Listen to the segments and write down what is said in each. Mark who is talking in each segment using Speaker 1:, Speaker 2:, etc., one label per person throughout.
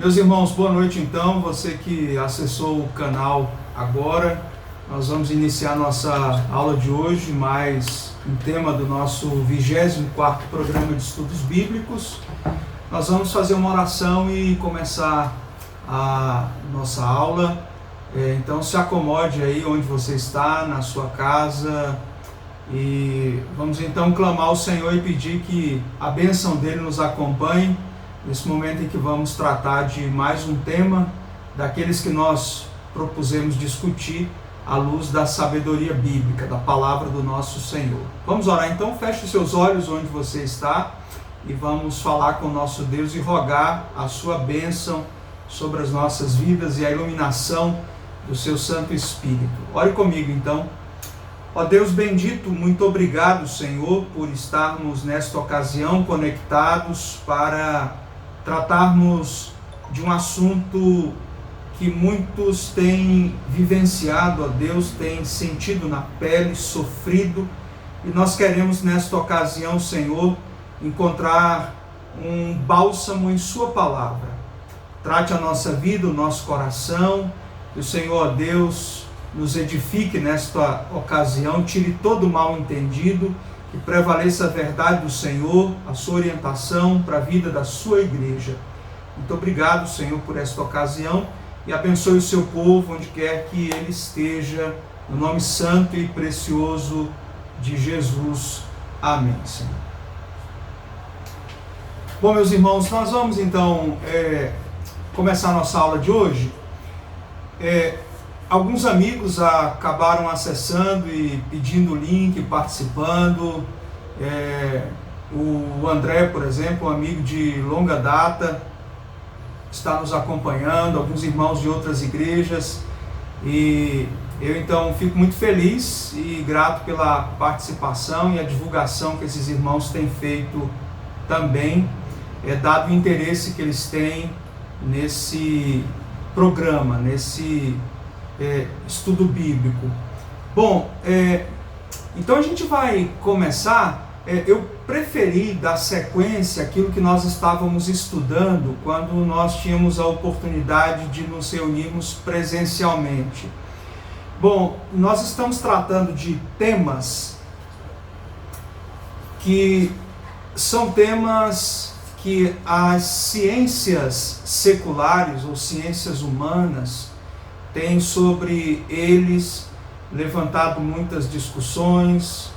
Speaker 1: Meus irmãos, boa noite então, você que acessou o canal agora. Nós vamos iniciar nossa aula de hoje, mais um tema do nosso 24º programa de estudos bíblicos. Nós vamos fazer uma oração e começar a nossa aula. Então se acomode aí onde você está, na sua casa, e vamos então clamar ao Senhor e pedir que a bênção dele nos acompanhe nesse momento em que vamos tratar de mais um tema daqueles que nós propusemos discutir à luz da sabedoria bíblica, da palavra do nosso Senhor. Vamos orar então, feche os seus olhos onde você está e vamos falar com o nosso Deus e rogar a sua bênção sobre as nossas vidas e a iluminação do seu Santo Espírito. Ore comigo então. Ó Deus bendito, muito obrigado, Senhor, por estarmos nesta ocasião conectados para tratarmos de um assunto que muitos têm vivenciado, ó Deus, têm sentido na pele, sofrido, e nós queremos nesta ocasião, Senhor, encontrar um bálsamo em Sua palavra. Trate a nossa vida, o nosso coração, que o Senhor, ó Deus, nos edifique nesta ocasião, tire todo o mal entendido, que prevaleça a verdade do Senhor, a sua orientação para a vida da sua igreja. Muito obrigado, Senhor, por esta ocasião e abençoe o seu povo onde quer que ele esteja, no nome santo e precioso de Jesus. Amém, Senhor. Bom, meus irmãos, nós vamos então começar a nossa aula de hoje. Alguns amigos acabaram acessando e pedindo o link, participando. O André, por exemplo, um amigo de longa data, está nos acompanhando, alguns irmãos de outras igrejas. E eu então fico muito feliz e grato pela participação e a divulgação que esses irmãos têm feito também, dado o interesse que eles têm nesse programa, nesse estudo bíblico. Bom, então a gente vai começar. Eu preferi dar sequência àquilo que nós estávamos estudando quando nós tínhamos a oportunidade de nos reunirmos presencialmente. Bom, nós estamos tratando de temas que são temas que as ciências seculares ou ciências humanas tem sobre eles levantado muitas discussões,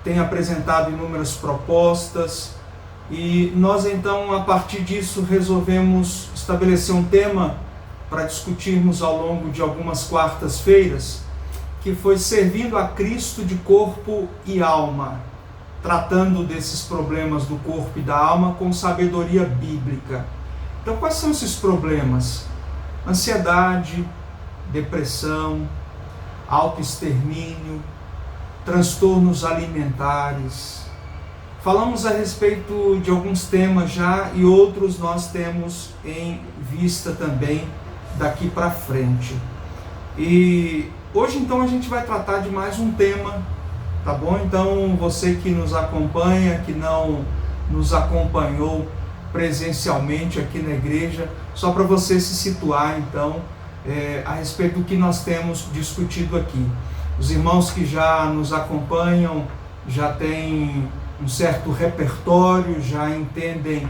Speaker 1: tem apresentado inúmeras propostas, e nós então, a partir disso, resolvemos estabelecer um tema para discutirmos ao longo de algumas quartas-feiras, que foi servindo a Cristo de corpo e alma, tratando desses problemas do corpo e da alma com sabedoria bíblica. Então, quais são esses problemas? Ansiedade, depressão, autoextermínio, transtornos alimentares. Falamos a respeito de alguns temas já e outros nós temos em vista também daqui para frente. E hoje então a gente vai tratar de mais um tema, tá bom? Então você que nos acompanha, que não nos acompanhou presencialmente aqui na igreja, só para você se situar então a respeito do que nós temos discutido aqui. Os irmãos que já nos acompanham já têm um certo repertório, já entendem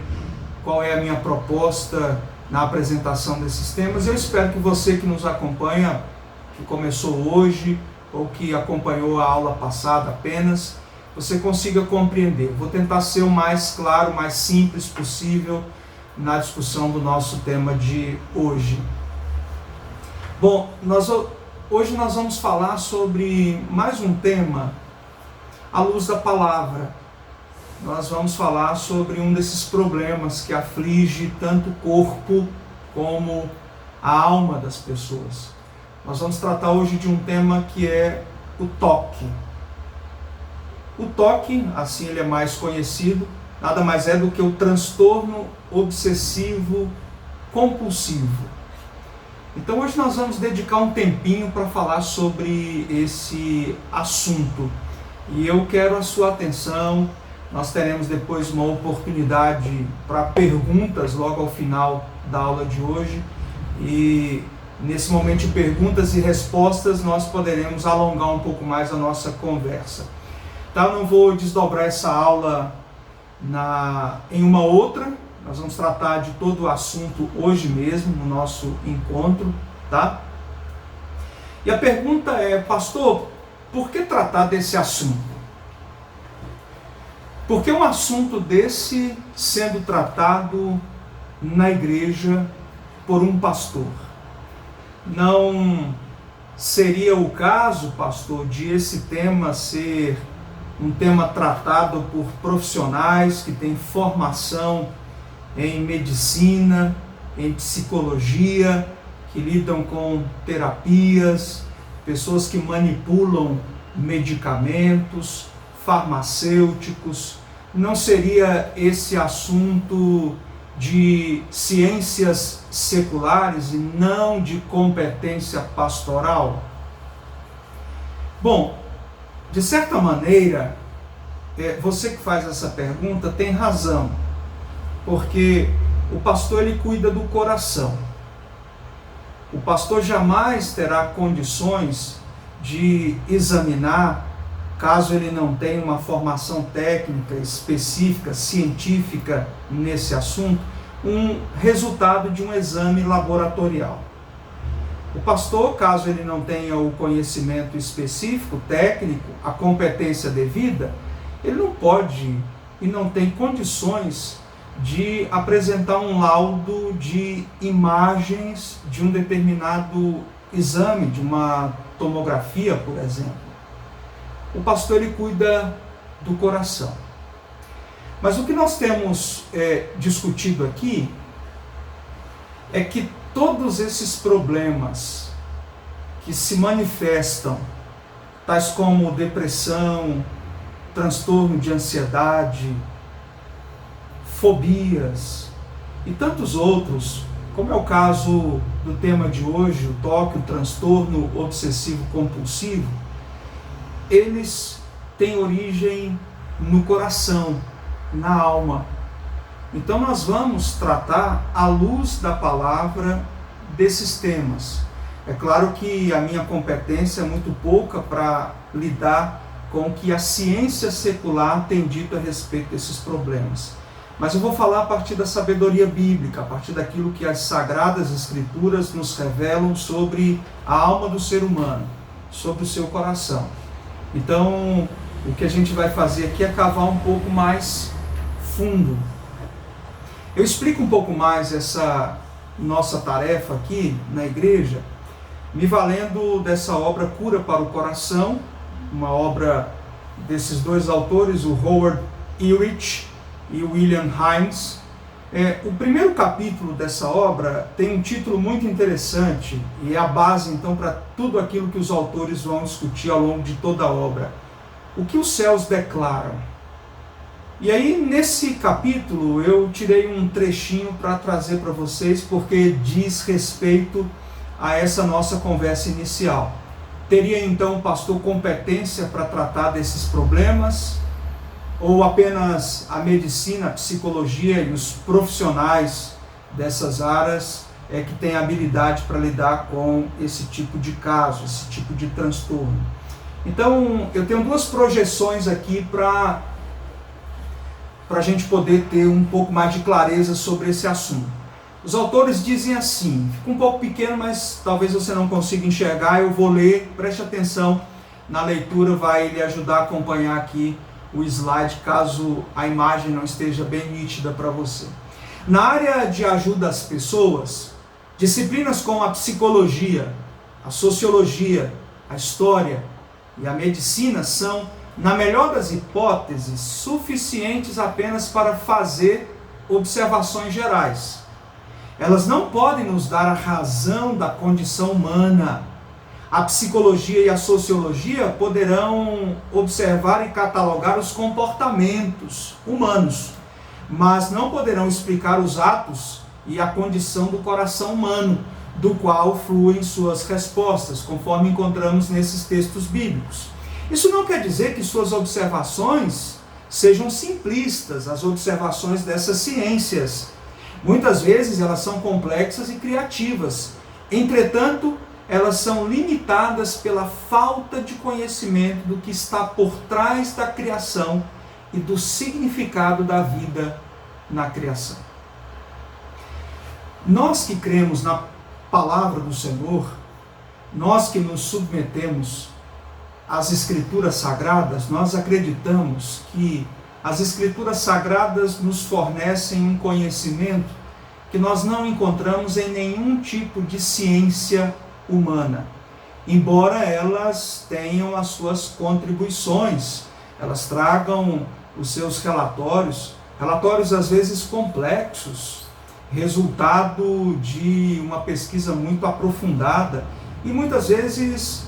Speaker 1: qual é a minha proposta na apresentação desses temas. Eu espero que você que nos acompanha, que começou hoje ou que acompanhou a aula passada apenas, você consiga compreender. Vou tentar ser o mais claro, o mais simples possível na discussão do nosso tema de hoje. Bom, hoje nós vamos falar sobre mais um tema à luz da palavra. Nós vamos falar sobre um desses problemas que aflige tanto o corpo como a alma das pessoas. Nós vamos tratar hoje de um tema que é o toque. O toque, assim ele é mais conhecido, nada mais é do que o transtorno obsessivo compulsivo. Então hoje nós vamos dedicar um tempinho para falar sobre esse assunto. E eu quero a sua atenção, Nós teremos depois uma oportunidade para perguntas logo ao final da aula de hoje. E nesse momento de perguntas e respostas nós poderemos alongar um pouco mais a nossa conversa. Tá? Eu não vou desdobrar essa aula em uma outra. Nós vamos tratar de todo o assunto hoje mesmo, no nosso encontro, tá? E a pergunta é, pastor, por que tratar desse assunto? Por que um assunto desse sendo tratado na igreja por um pastor? Não seria o caso, pastor, de esse tema ser um tema tratado por profissionais que têm formação em medicina, em psicologia, que lidam com terapias, pessoas que manipulam medicamentos, farmacêuticos? Não seria esse assunto de ciências seculares e não de competência pastoral? Bom, de certa maneira, você que faz essa pergunta tem razão, porque o pastor ele cuida do coração. O pastor jamais terá condições de examinar, caso ele não tenha uma formação técnica específica, científica nesse assunto, um resultado de um exame laboratorial. O pastor, caso ele não tenha o conhecimento específico, técnico, a competência devida, ele não pode e não tem condições de apresentar um laudo de imagens de um determinado exame, de uma tomografia, por exemplo. O pastor ele cuida do coração. Mas o que nós temos discutido aqui é que todos esses problemas que se manifestam, tais como depressão, transtorno de ansiedade, fobias e tantos outros, como é o caso do tema de hoje, o TOC, o transtorno obsessivo compulsivo, eles têm origem no coração, na alma. Então nós vamos tratar à luz da palavra desses temas. É claro que a minha competência é muito pouca para lidar com o que a ciência secular tem dito a respeito desses problemas. Mas eu vou falar a partir da sabedoria bíblica, a partir daquilo que as Sagradas Escrituras nos revelam sobre a alma do ser humano, sobre o seu coração. Então, o que a gente vai fazer aqui é cavar um pouco mais fundo. Eu explico um pouco mais essa nossa tarefa aqui na igreja, me valendo dessa obra Cura para o Coração, uma obra desses dois autores, o Howard Ulrich e o William Hines. O primeiro capítulo dessa obra tem um título muito interessante e é a base então para tudo aquilo que os autores vão discutir ao longo de toda a obra. O que os céus declaram? E aí nesse capítulo eu tirei um trechinho para trazer para vocês, porque diz respeito a essa nossa conversa inicial. Teria então o pastor competência para tratar desses problemas? Ou apenas a medicina, a psicologia e os profissionais dessas áreas que têm habilidade para lidar com esse tipo de caso, esse tipo de transtorno? Então, eu tenho duas projeções aqui para a gente poder ter um pouco mais de clareza sobre esse assunto. Os autores dizem assim, fica um pouco pequeno, mas talvez você não consiga enxergar, eu vou ler, preste atenção na leitura, vai lhe ajudar a acompanhar aqui o slide, caso a imagem não esteja bem nítida para você. Na área de ajuda às pessoas, disciplinas como a psicologia, a sociologia, a história e a medicina são, na melhor das hipóteses, suficientes apenas para fazer observações gerais. Elas não podem nos dar a razão da condição humana. A psicologia e a sociologia poderão observar e catalogar os comportamentos humanos, mas não poderão explicar os atos e a condição do coração humano, do qual fluem suas respostas, conforme encontramos nesses textos bíblicos. Isso não quer dizer que suas observações sejam simplistas as observações dessas ciências. Muitas vezes elas são complexas e criativas. Entretanto, elas são limitadas pela falta de conhecimento do que está por trás da criação e do significado da vida na criação. Nós que cremos na palavra do Senhor, nós que nos submetemos às Escrituras Sagradas, nós acreditamos que as Escrituras Sagradas nos fornecem um conhecimento que nós não encontramos em nenhum tipo de ciência humana, embora elas tenham as suas contribuições, elas tragam os seus relatórios às vezes complexos, resultado de uma pesquisa muito aprofundada, e muitas vezes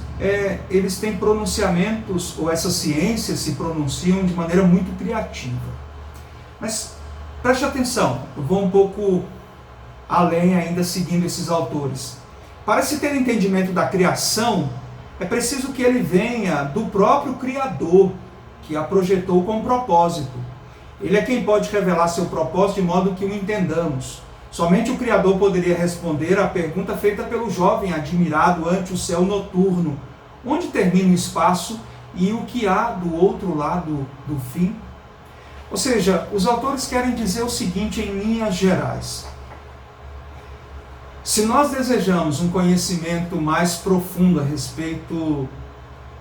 Speaker 1: eles têm pronunciamentos, ou essas ciências se pronunciam de maneira muito criativa. Mas preste atenção, eu vou um pouco além ainda seguindo esses autores. Para se ter entendimento da criação, é preciso que ele venha do próprio Criador, que a projetou com propósito. Ele é quem pode revelar seu propósito de modo que o entendamos. Somente o Criador poderia responder à pergunta feita pelo jovem admirado ante o céu noturno: onde termina o espaço e o que há do outro lado do fim? Ou seja, os autores querem dizer o seguinte em linhas gerais: se nós desejamos um conhecimento mais profundo a respeito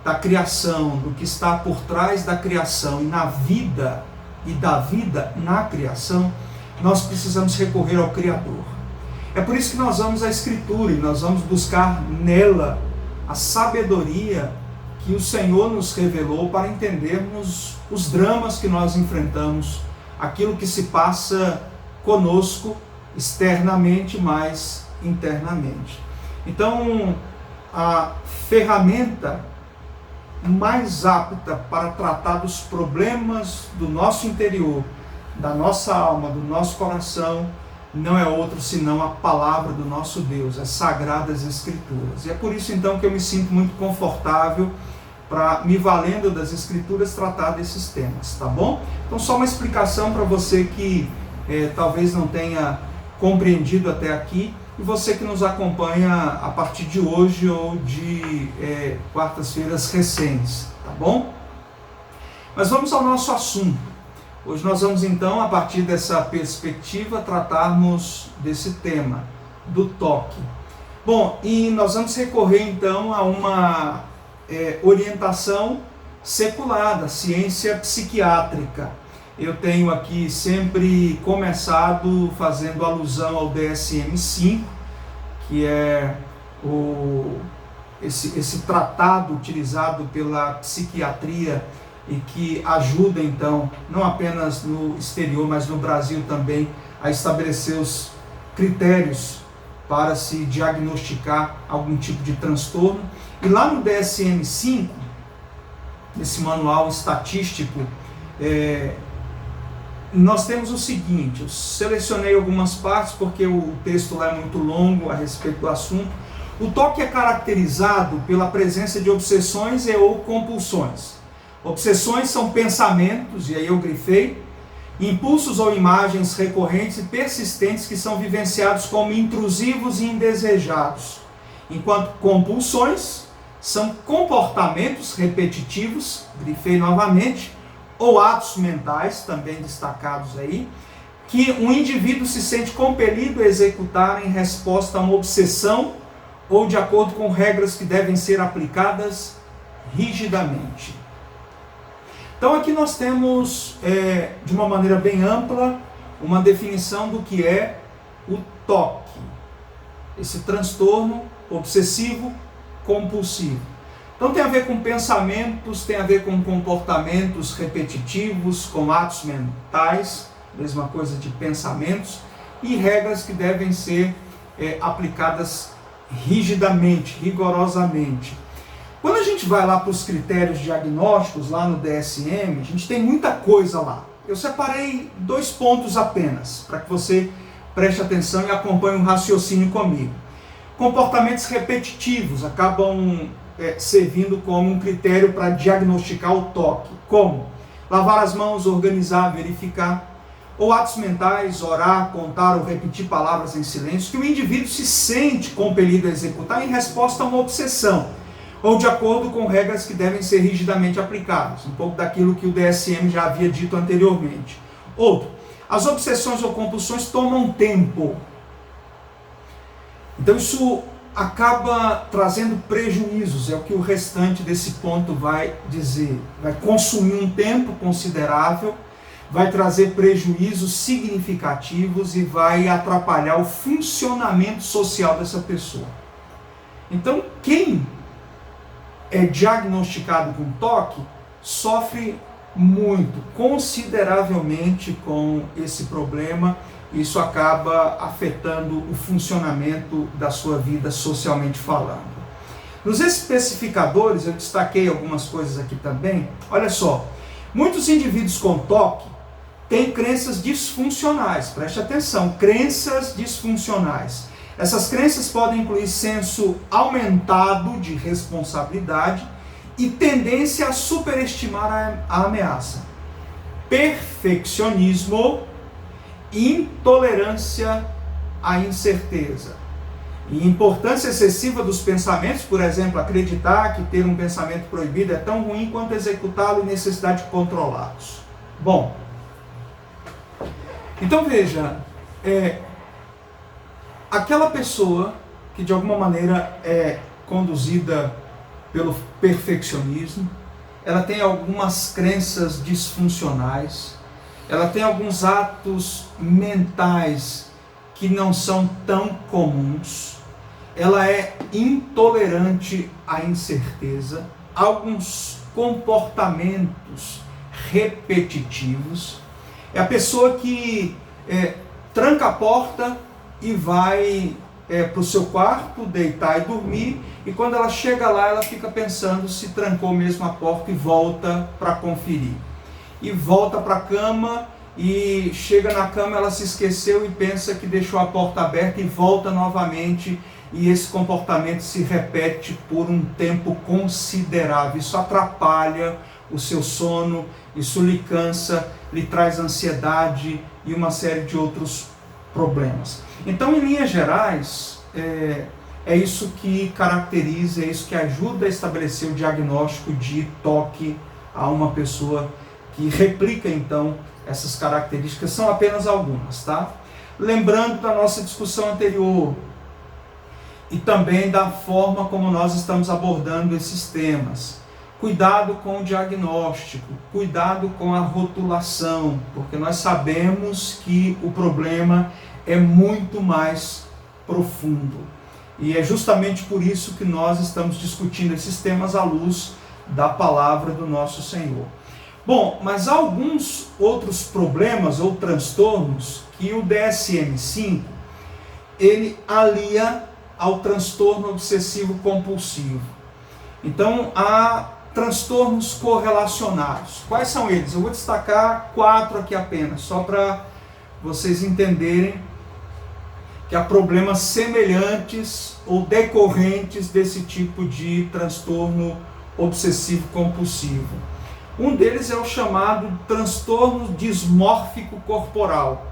Speaker 1: da criação, do que está por trás da criação e da vida na criação, nós precisamos recorrer ao Criador. É por isso que nós vamos à Escritura e nós vamos buscar nela a sabedoria que o Senhor nos revelou para entendermos os dramas que nós enfrentamos, aquilo que se passa conosco externamente, mas internamente. Então, a ferramenta mais apta para tratar dos problemas do nosso interior, da nossa alma, do nosso coração, não é outro senão a palavra do nosso Deus, as Sagradas Escrituras. E é por isso então que eu me sinto muito confortável para, me valendo das Escrituras, tratar desses temas, tá bom? Então só uma explicação para você que talvez não tenha compreendido até aqui, e você que nos acompanha a partir de hoje ou de quartas-feiras recentes, tá bom? Mas vamos ao nosso assunto. Hoje nós vamos então, a partir dessa perspectiva, tratarmos desse tema, do toque. Bom, e nós vamos recorrer então a uma orientação secular, da ciência psiquiátrica. Eu tenho aqui sempre começado fazendo alusão ao DSM-5, que é esse tratado utilizado pela psiquiatria e que ajuda então, não apenas no exterior, mas no Brasil também, a estabelecer os critérios para se diagnosticar algum tipo de transtorno. E lá no DSM-5, nesse manual estatístico, nós temos o seguinte: eu selecionei algumas partes porque o texto lá é muito longo a respeito do assunto. O toque é caracterizado pela presença de obsessões e ou compulsões. Obsessões são pensamentos, e aí eu grifei, impulsos ou imagens recorrentes e persistentes que são vivenciados como intrusivos e indesejados, enquanto compulsões são comportamentos repetitivos, grifei novamente, ou atos mentais, também destacados aí, que um indivíduo se sente compelido a executar em resposta a uma obsessão ou de acordo com regras que devem ser aplicadas rigidamente. Então aqui nós temos, de uma maneira bem ampla, uma definição do que é o toque, esse transtorno obsessivo compulsivo. Então tem a ver com pensamentos, tem a ver com comportamentos repetitivos, com atos mentais, mesma coisa de pensamentos, e regras que devem ser aplicadas rigidamente, rigorosamente. Quando a gente vai lá para os critérios diagnósticos, lá no DSM, a gente tem muita coisa lá. Eu separei 2 pontos apenas, para que você preste atenção e acompanhe um raciocínio comigo. Comportamentos repetitivos acabam servindo como um critério para diagnosticar o toque. Como? lavar as mãos, organizar, verificar. Ou atos mentais, orar, contar ou repetir palavras em silêncio, que o indivíduo se sente compelido a executar em resposta a uma obsessão, ou de acordo com regras que devem ser rigidamente aplicadas, um pouco daquilo que o DSM já havia dito anteriormente. Outro, as obsessões ou compulsões tomam tempo. Então isso acaba trazendo prejuízos, é o que o restante desse ponto vai dizer. Vai consumir um tempo considerável, vai trazer prejuízos significativos e vai atrapalhar o funcionamento social dessa pessoa. Então, quem é diagnosticado com TOC sofre muito, consideravelmente com esse problema. Isso acaba afetando o funcionamento da sua vida socialmente falando. Nos especificadores, eu destaquei algumas coisas aqui também. Olha só, muitos indivíduos com TOC têm crenças disfuncionais, preste atenção, crenças disfuncionais. Essas crenças podem incluir senso aumentado de responsabilidade e tendência a superestimar a ameaça, perfeccionismo, intolerância à incerteza e importância excessiva dos pensamentos, por exemplo, acreditar que ter um pensamento proibido é tão ruim quanto executá-lo e necessidade de controlá-los. Bom, então veja, aquela pessoa que de alguma maneira é conduzida pelo perfeccionismo, ela tem algumas crenças disfuncionais, ela tem alguns atos mentais que não são tão comuns, ela é intolerante à incerteza, alguns comportamentos repetitivos, é a pessoa que tranca a porta e vai para o seu quarto, deitar e dormir, e quando ela chega lá, ela fica pensando se trancou mesmo a porta e volta para conferir. E volta para a cama, e chega na cama, ela se esqueceu e pensa que deixou a porta aberta e volta novamente, e esse comportamento se repete por um tempo considerável. Isso atrapalha o seu sono, isso lhe cansa, lhe traz ansiedade e uma série de outros problemas. Então, em linhas gerais, é isso que caracteriza, é isso que ajuda a estabelecer o diagnóstico de TOC a uma pessoa que replica, então, essas características. São apenas algumas, tá? Lembrando da nossa discussão anterior e também da forma como nós estamos abordando esses temas. Cuidado com o diagnóstico, cuidado com a rotulação, porque nós sabemos que o problema é muito mais profundo. E é justamente por isso que nós estamos discutindo esses temas à luz da palavra do nosso Senhor. Bom, mas há alguns outros problemas ou transtornos que o DSM-5 ele alia ao transtorno obsessivo compulsivo. Então, há transtornos correlacionados. Quais são eles? Eu vou destacar 4 aqui apenas, só para vocês entenderem que há problemas semelhantes ou decorrentes desse tipo de transtorno obsessivo compulsivo. Um deles é o chamado transtorno dismórfico corporal.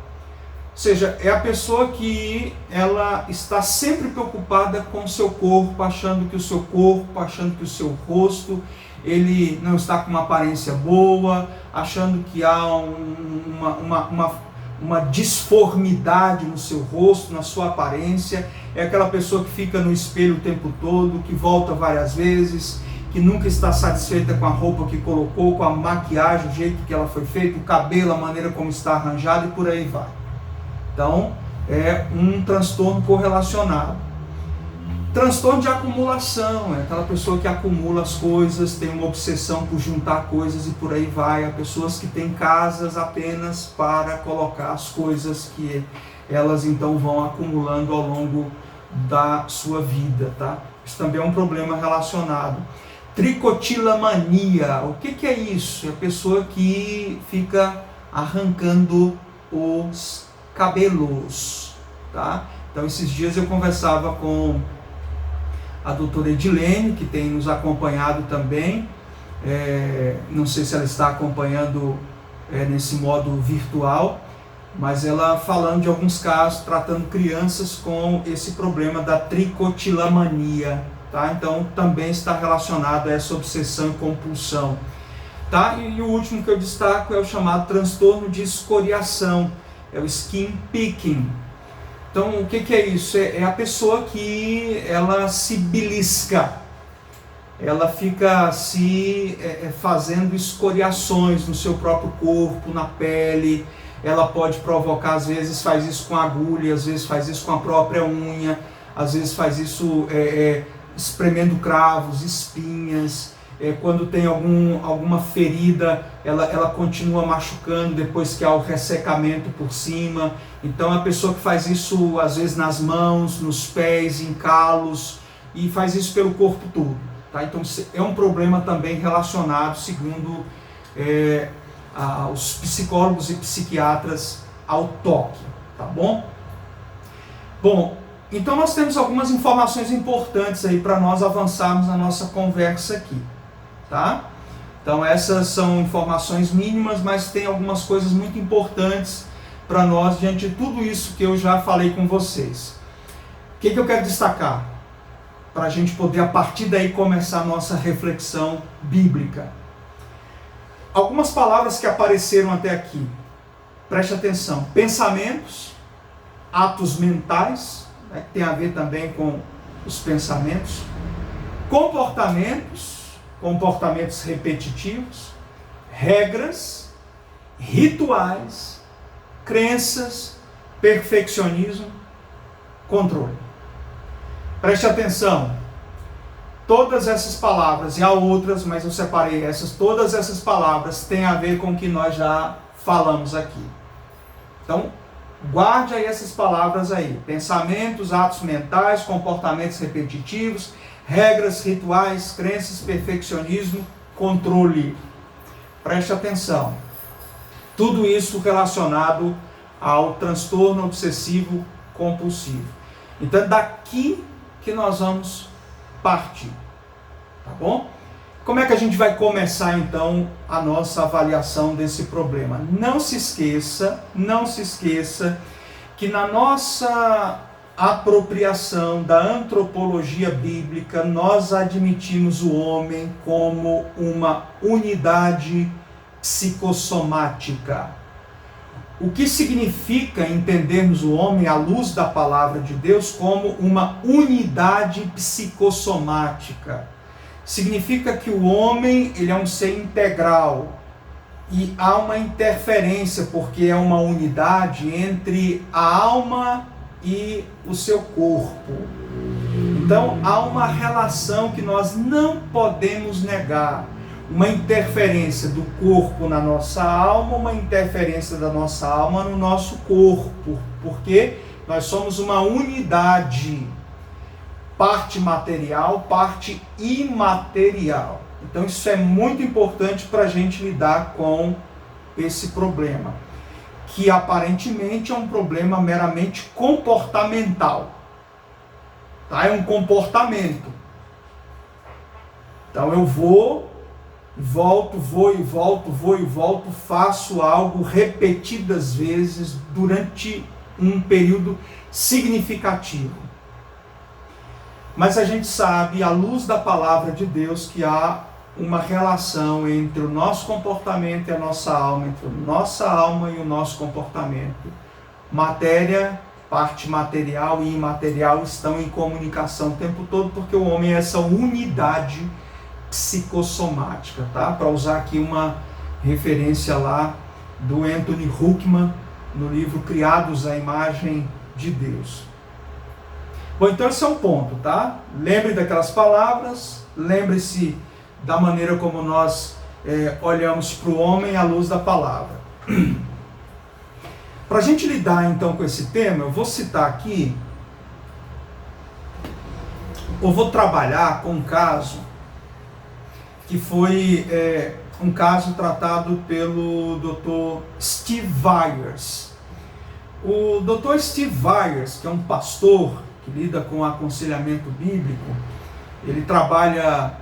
Speaker 1: Ou seja, é a pessoa que ela está sempre preocupada com o seu corpo, achando que o seu corpo, achando que o seu rosto, ele não está com uma aparência boa, achando que há uma disformidade no seu rosto, na sua aparência. É aquela pessoa que fica no espelho o tempo todo, que volta várias vezes, que nunca está satisfeita com a roupa que colocou, com a maquiagem, o jeito que ela foi feita, o cabelo, a maneira como está arranjado e por aí vai. Então, é um transtorno correlacionado. Transtorno de acumulação, é aquela pessoa que acumula as coisas, tem uma obsessão por juntar coisas e por aí vai. Há pessoas que têm casas apenas para colocar as coisas que elas então vão acumulando ao longo da sua vida, tá? Isso também é um problema relacionado. Tricotilomania, o que é isso? É a pessoa que fica arrancando os cabelos, tá? Então, esses dias eu conversava com a doutora Edilene, que tem nos acompanhado também, não sei se ela está acompanhando nesse modo virtual, mas ela falando de alguns casos, tratando crianças com esse problema da tricotilamania, tá? Então também está relacionado a essa obsessão e compulsão, tá? E o último que eu destaco é o chamado transtorno de escoriação, é o skin picking. Então o que é isso? É a pessoa que ela se belisca, ela fica fazendo escoriações no seu próprio corpo, na pele. Ela pode provocar, às vezes faz isso com agulha, às vezes faz isso com a própria unha, às vezes faz isso espremendo cravos, espinhas. Quando tem alguma ferida, ela continua machucando depois que há o ressecamento por cima. Então a pessoa que faz isso às vezes nas mãos, nos pés, em calos, e faz isso pelo corpo todo. Tá? Então é um problema também relacionado, segundo os psicólogos e psiquiatras, ao toque, tá bom? Bom, então nós temos algumas informações importantes aí para nós avançarmos na nossa conversa aqui, tá? Então essas são informações mínimas, mas tem algumas coisas muito importantes para nós diante de tudo isso que eu já falei com vocês. O que eu quero destacar? Para a gente poder a partir daí começar a nossa reflexão bíblica. Algumas palavras que apareceram até aqui, preste atenção: pensamentos, atos mentais, que tem a ver também com os pensamentos, comportamentos repetitivos, regras, rituais, crenças, perfeccionismo, controle. Preste atenção. Todas essas palavras, e há outras, mas eu separei todas essas palavras têm a ver com o que nós já falamos aqui. Então, guarde aí essas palavras aí: pensamentos, atos mentais, comportamentos repetitivos, regras, rituais, crenças, perfeccionismo, controle. Preste atenção. Tudo isso relacionado ao transtorno obsessivo compulsivo. Então, é daqui que nós vamos partir, tá bom? Como é que a gente vai começar então a nossa avaliação desse problema? Não se esqueça que na nossa apropriação da antropologia bíblica, nós admitimos o homem como uma unidade psicossomática. O que significa entendermos o homem à luz da palavra de Deus como uma unidade psicossomática? Significa que o homem ele é um ser integral e há uma interferência, porque é uma unidade entre a alma e o seu corpo. Então há uma relação que nós não podemos negar. Uma interferência do corpo na nossa alma, uma interferência da nossa alma no nosso corpo, porque nós somos uma unidade, parte material, parte imaterial. Então isso é muito importante para a gente lidar com esse problema, que aparentemente é um problema meramente comportamental, tá? É um comportamento. Então eu vou e volto, faço algo repetidas vezes durante um período significativo. Mas a gente sabe, à luz da palavra de Deus, que há uma relação entre o nosso comportamento e a nossa alma, entre a nossa alma e o nosso comportamento. Matéria, parte material e imaterial estão em comunicação o tempo todo, porque o homem é essa unidade psicossomática, tá? Para usar aqui uma referência lá do Anthony Huckman, no livro Criados à Imagem de Deus. Bom, então esse é um ponto, tá? Lembre daquelas palavras, lembre-se da maneira como nós olhamos para o homem à luz da palavra. Para a gente lidar então com esse tema, eu vou citar aqui, eu vou trabalhar com um caso que foi um caso tratado pelo Dr. Steve Viers. O Dr. Steve Viers, que é um pastor que lida com aconselhamento bíblico, ele trabalha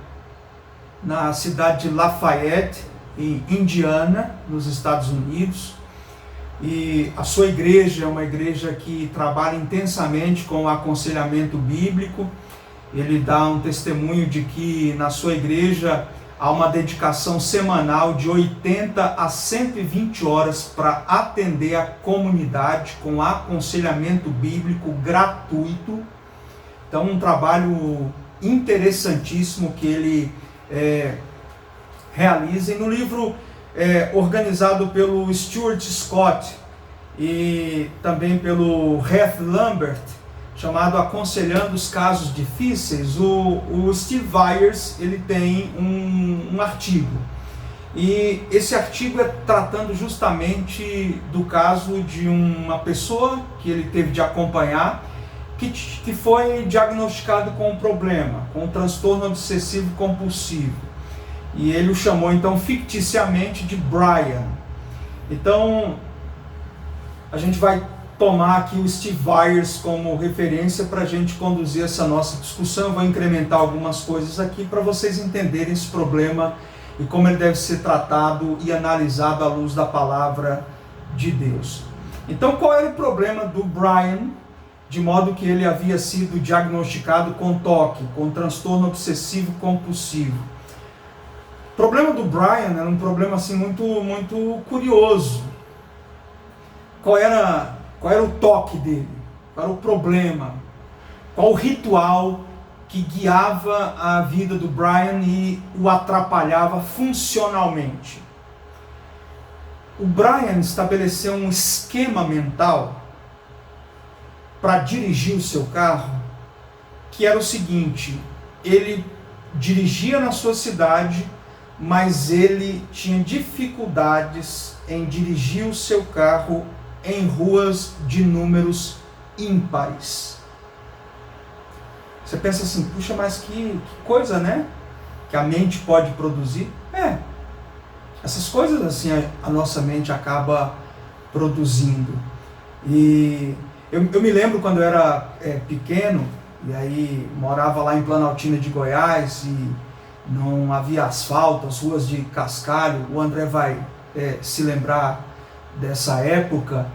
Speaker 1: na cidade de Lafayette, em Indiana, nos Estados Unidos. E a sua igreja é uma igreja que trabalha intensamente com o aconselhamento bíblico. Ele dá um testemunho de que na sua igreja há uma dedicação semanal de 80 a 120 horas para atender a comunidade com aconselhamento bíblico gratuito. Então, um trabalho interessantíssimo que ele realiza. E no livro organizado pelo Stuart Scott e também pelo Ralph Lambert, chamado Aconselhando os Casos Difíceis, o Steve Viers ele tem um artigo. E esse artigo é tratando justamente do caso de uma pessoa que ele teve de acompanhar, que foi diagnosticado com um problema, com um transtorno obsessivo compulsivo. E ele o chamou então ficticiamente de Brian. Então a gente vai tomar aqui o Steve Viers como referência para a gente conduzir essa nossa discussão. Eu vou incrementar algumas coisas aqui para vocês entenderem esse problema e como ele deve ser tratado e analisado à luz da palavra de Deus. Então, qual era o problema do Brian, de modo que ele havia sido diagnosticado com TOC, com transtorno obsessivo compulsivo? O problema do Brian era um problema assim muito curioso. Qual era o toque dele? Qual era o problema? Qual o ritual que guiava a vida do Brian e o atrapalhava funcionalmente? O Brian estabeleceu um esquema mental para dirigir o seu carro, que era o seguinte: ele dirigia na sua cidade, mas ele tinha dificuldades em dirigir o seu carro em ruas de números ímpares. Você pensa assim, puxa, mas que coisa, né? Que a mente pode produzir. Essas coisas assim a nossa mente acaba produzindo. E eu me lembro quando eu era pequeno, e aí morava lá em Planaltina de Goiás, e não havia asfalto, as ruas de cascalho. O André vai se lembrar dessa época.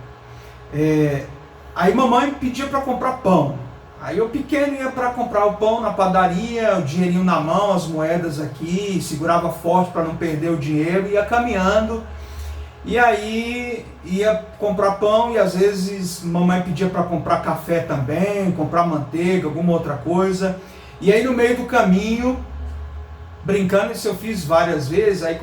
Speaker 1: Aí mamãe pedia para comprar pão. Aí eu pequeno ia para comprar o pão na padaria, o dinheirinho na mão, as moedas aqui, segurava forte para não perder o dinheiro, ia caminhando. E aí ia comprar pão e às vezes mamãe pedia para comprar café também, comprar manteiga, alguma outra coisa. E aí no meio do caminho, brincando, isso eu fiz várias vezes, aí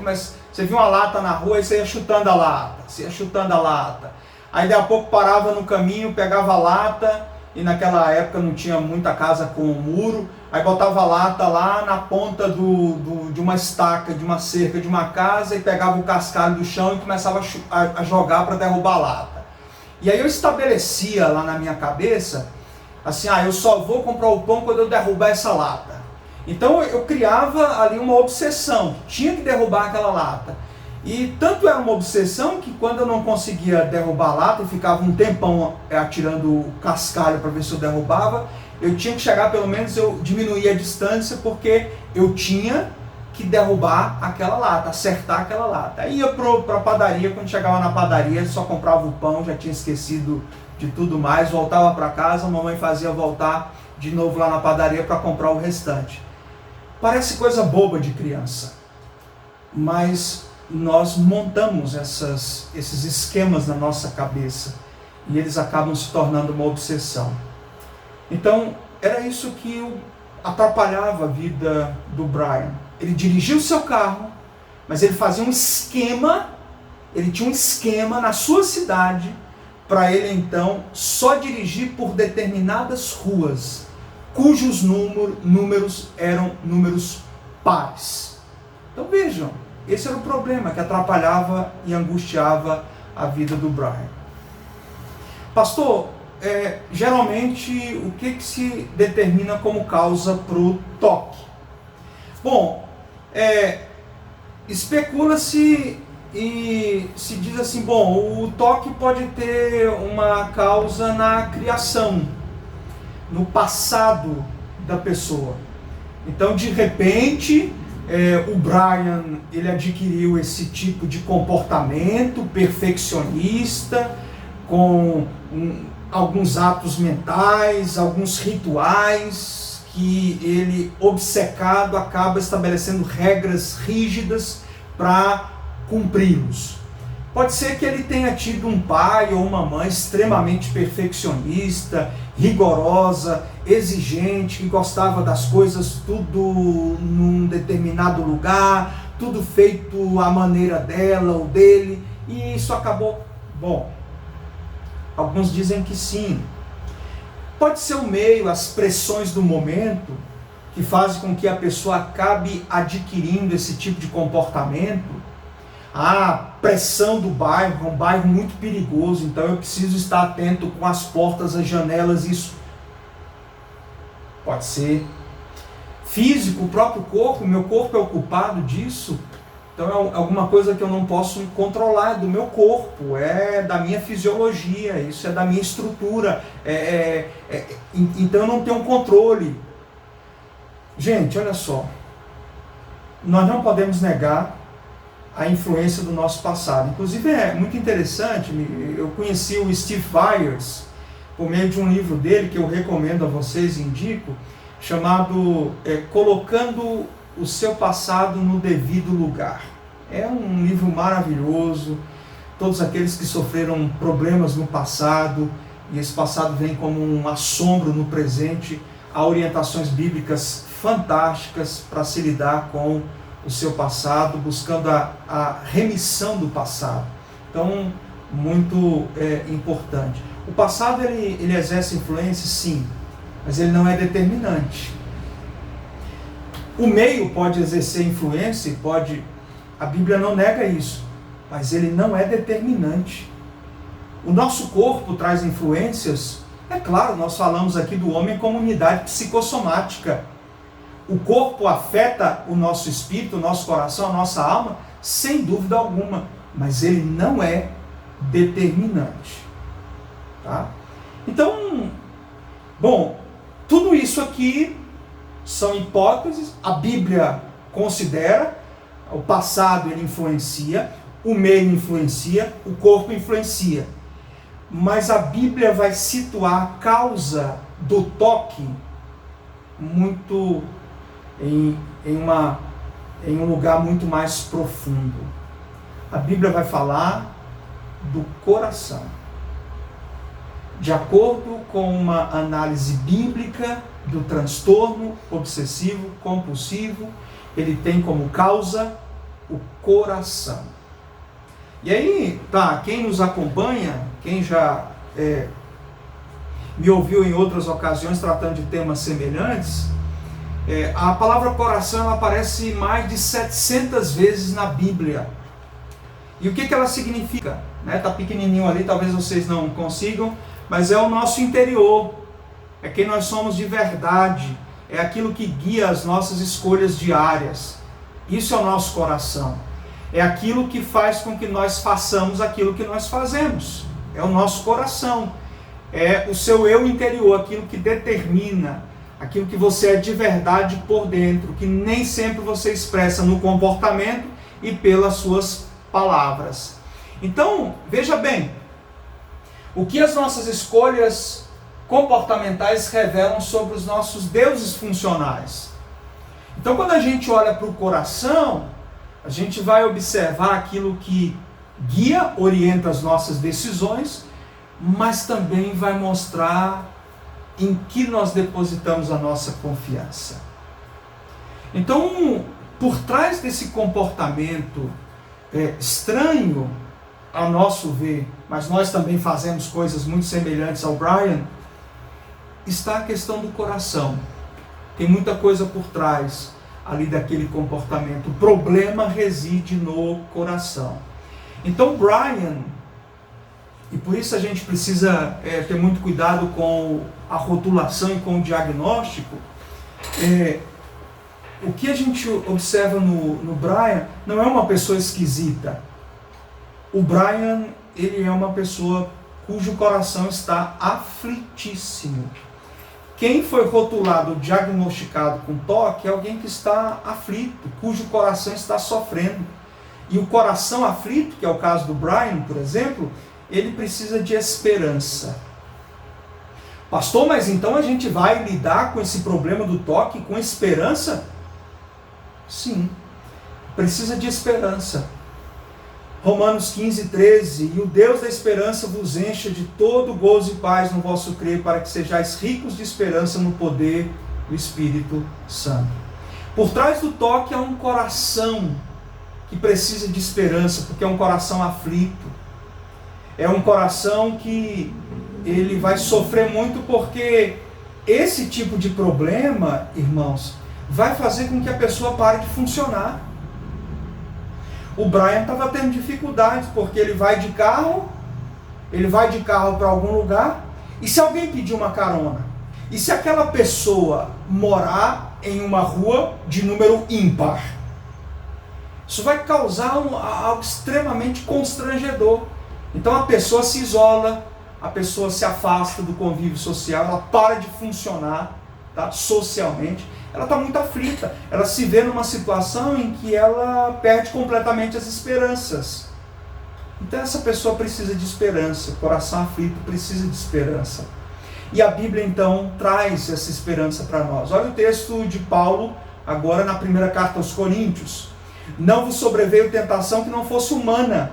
Speaker 1: você viu uma lata na rua e você ia chutando a lata, Aí daqui a pouco parava no caminho, pegava a lata, e naquela época não tinha muita casa com muro, aí botava a lata lá na ponta de uma estaca, de uma cerca de uma casa, e pegava o cascalho do chão e começava a jogar para derrubar a lata. E aí eu estabelecia lá na minha cabeça, assim, eu só vou comprar o pão quando eu derrubar essa lata. Então eu criava ali uma obsessão, tinha que derrubar aquela lata. E tanto era uma obsessão que quando eu não conseguia derrubar a lata, eu ficava um tempão atirando o cascalho para ver se eu derrubava, eu tinha que chegar, pelo menos eu diminuía a distância, porque eu tinha que derrubar aquela lata, acertar aquela lata. Aí ia para a padaria, quando chegava na padaria, só comprava o pão, já tinha esquecido de tudo mais, voltava para casa, a mamãe fazia voltar de novo lá na padaria para comprar o restante. Parece coisa boba de criança, mas nós montamos esses esquemas na nossa cabeça e eles acabam se tornando uma obsessão. Então, era isso que atrapalhava a vida do Brian. Ele dirigia o seu carro, mas ele fazia um esquema, ele tinha um esquema na sua cidade para ele então só dirigir por determinadas ruas, cujos números eram números pares. Então vejam, esse era o problema que atrapalhava e angustiava a vida do Brian. Pastor, geralmente o que se determina como causa para o TOC? Bom, especula-se e se diz assim, bom, o TOC pode ter uma causa na criação, no passado da pessoa. Então, de repente, o Brian, ele adquiriu esse tipo de comportamento perfeccionista, com alguns atos mentais, alguns rituais, que ele, obcecado, acaba estabelecendo regras rígidas para cumpri-los. Pode ser que ele tenha tido um pai ou uma mãe extremamente perfeccionista, rigorosa, exigente, que gostava das coisas tudo num determinado lugar, tudo feito à maneira dela ou dele, e isso acabou. Bom, alguns dizem que sim. Pode ser o meio, as pressões do momento, que fazem com que a pessoa acabe adquirindo esse tipo de comportamento. A pressão do bairro, é um bairro muito perigoso, então eu preciso estar atento com as portas, as janelas, isso pode ser. Físico, o próprio corpo, meu corpo é ocupado disso, então é alguma coisa que eu não posso controlar, é do meu corpo, é da minha fisiologia, isso é da minha estrutura, então eu não tenho controle. Gente, olha só, nós não podemos negar a influência do nosso passado. Inclusive é muito interessante, eu conheci o Steve Byers por meio de um livro dele que eu recomendo a vocês e indico, chamado Colocando o Seu Passado no Devido Lugar. É um livro maravilhoso. Todos aqueles que sofreram problemas no passado, e esse passado vem como um assombro no presente, há orientações bíblicas fantásticas para se lidar com o seu passado, buscando a remissão do passado. Então, muito importante. O passado ele exerce influência, sim, mas ele não é determinante. O meio pode exercer influência, a Bíblia não nega isso, mas ele não é determinante. O nosso corpo traz influências, é claro, nós falamos aqui do homem como unidade psicossomática. O corpo afeta o nosso espírito, o nosso coração, a nossa alma, sem dúvida alguma, mas ele não é determinante. Tá? Então, bom, tudo isso aqui são hipóteses, a Bíblia considera, o passado ele influencia, o meio influencia, o corpo influencia, mas a Bíblia vai situar a causa do toque muito em um lugar muito mais profundo. A Bíblia vai falar do coração. De acordo com uma análise bíblica do transtorno obsessivo compulsivo, ele tem como causa o coração. E aí, quem nos acompanha, quem já me ouviu em outras ocasiões tratando de temas semelhantes, a palavra coração ela aparece mais de 700 vezes na Bíblia. E o que ela significa? Está pequenininho ali, talvez vocês não consigam, mas é o nosso interior, é quem nós somos de verdade, é aquilo que guia as nossas escolhas diárias. Isso é o nosso coração, é aquilo que faz com que nós façamos aquilo que nós fazemos, é o nosso coração, é o seu eu interior, aquilo que determina, aquilo que você é de verdade por dentro, que nem sempre você expressa no comportamento e pelas suas palavras. Então, veja bem, o que as nossas escolhas comportamentais revelam sobre os nossos deuses funcionais. Então, quando a gente olha para o coração, a gente vai observar aquilo que guia, orienta as nossas decisões, mas também vai mostrar em que nós depositamos a nossa confiança. Então, por trás desse comportamento estranho, a nosso ver, mas nós também fazemos coisas muito semelhantes ao Brian, está a questão do coração. Tem muita coisa por trás ali daquele comportamento. O problema reside no coração. Então, Brian, e por isso a gente precisa ter muito cuidado com a rotulação e com o diagnóstico, o que a gente observa no Brian não é uma pessoa esquisita. O Brian, ele é uma pessoa cujo coração está aflitíssimo. Quem foi rotulado, diagnosticado com toque, é alguém que está aflito, cujo coração está sofrendo. E o coração aflito, que é o caso do Brian, por exemplo, ele precisa de esperança. Pastor, mas então a gente vai lidar com esse problema do toque com esperança? Sim, precisa de esperança. Romanos 15, 13, e o Deus da esperança vos encha de todo gozo e paz no vosso crer, para que sejais ricos de esperança no poder do Espírito Santo. Por trás do toque há um coração que precisa de esperança, porque é um coração aflito. É um coração que ele vai sofrer muito, porque esse tipo de problema, irmãos, vai fazer com que a pessoa pare de funcionar. O Brian estava tendo dificuldades, porque ele vai de carro para algum lugar, e se alguém pedir uma carona, e se aquela pessoa morar em uma rua de número ímpar, isso vai causar algo extremamente constrangedor. Então a pessoa se isola, a pessoa se afasta do convívio social, ela para de funcionar, tá? Socialmente. Ela está muito aflita, ela se vê numa situação em que ela perde completamente as esperanças. Então essa pessoa precisa de esperança, o coração aflito precisa de esperança. E a Bíblia então traz essa esperança para nós. Olha o texto de Paulo, agora na primeira carta aos Coríntios. Não vos sobreveio tentação que não fosse humana,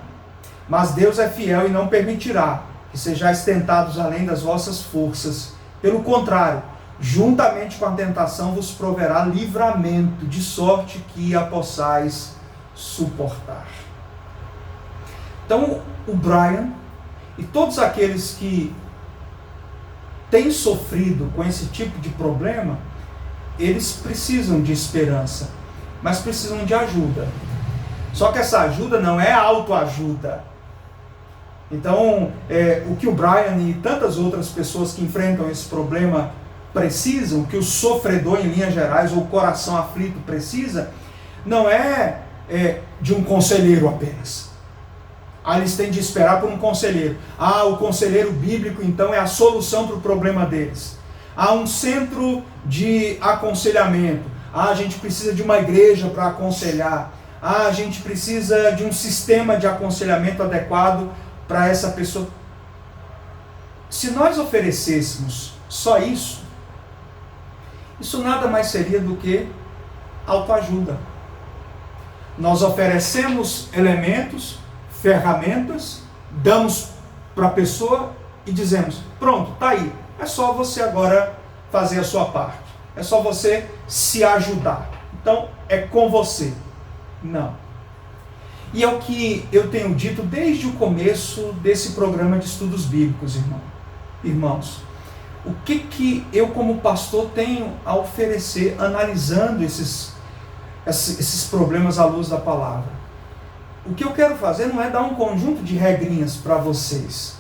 Speaker 1: mas Deus é fiel e não permitirá que sejais tentados além das vossas forças. Pelo contrário, juntamente com a tentação vos proverá livramento, de sorte que a possais suportar. Então, o Brian e todos aqueles que têm sofrido com esse tipo de problema, eles precisam de esperança, mas precisam de ajuda. Só que essa ajuda não é autoajuda. Então, o que o Brian e tantas outras pessoas que enfrentam esse problema precisam, o que o sofredor em linhas gerais, ou o coração aflito precisa, não é de um conselheiro apenas. Eles têm de esperar por um conselheiro. O conselheiro bíblico então é a solução para o problema deles. Há um centro de aconselhamento. A gente precisa de uma igreja para aconselhar. A gente precisa de um sistema de aconselhamento adequado para essa pessoa. Se nós oferecêssemos só isso nada mais seria do que autoajuda. Nós oferecemos elementos, ferramentas, damos para a pessoa e dizemos, pronto, está aí. É só você agora fazer a sua parte. É só você se ajudar. Então, é com você. Não. E é o que eu tenho dito desde o começo desse programa de estudos bíblicos, irmãos. O que eu como pastor tenho a oferecer, analisando esses problemas à luz da palavra? O que eu quero fazer não é dar um conjunto de regrinhas para vocês.